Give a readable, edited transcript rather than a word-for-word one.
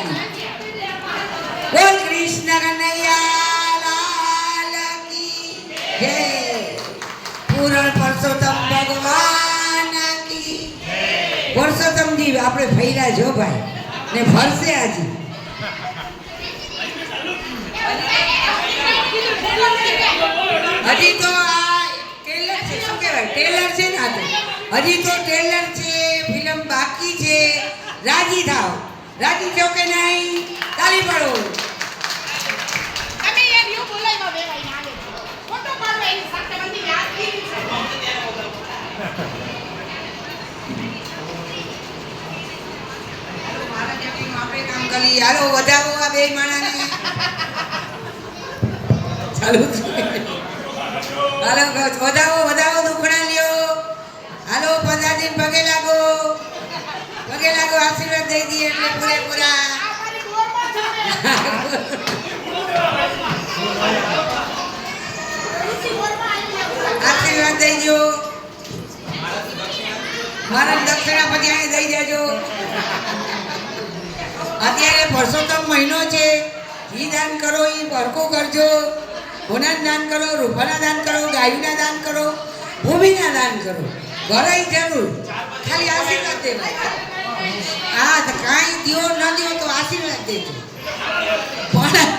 કનૈયાલાલની. બોલ કૃષ્ણ કનૈયાલાલ કી જય. પૂરણ પરસોત્તમ ભગવાન કી. પરસોત્તમજી આપણે ફર્યા જો ભાઈ ને ફરશે આજે. હજી તો આ ટેલર છે, શું કહેવાય ટેલર છે ને. હજી તો ટેલર છે, ફિલ્મ બાકી છે. રાજી થાવ, રાજી છો કે નહીં? તાળી પાડો. તમે યાર યો બોલાઈમાં બેવાઈને આવે ફોટો પાડવા એની સાથે બધી યાદ કરી છે. મારા જેટલું આપણે કામ કરી. હાલો વધાવો આ બે માણાને. ચાલુ હાલો વધાવો વધાવો દુખણા લ્યો. હાલો પધારી પગે લાગો, પગે લાગો. આશીર્વાદ દઈ દઈએ એટલે પૂરેપૂરા. આ મારી દોરમાં છે આશીર્વાદ દઈજો. મારા દક્ષિણા પછી અહીં દઈ દેજો. અત્યારે પરસોત્તમ મહિનો છે. ઈ દાન કરો, ઈ પરકો કરજો. હોના દાન કરો, રૂપાના દાન કરો, ગાયુના દાન કરો, ભૂમિના દાન કરો. ઘરે જરૂર ખાલી આશીર્વાદ દેવા. હા તો કાંઈ દ્યો ન દ્યો તો આશીર્વાદ દેજો. પણ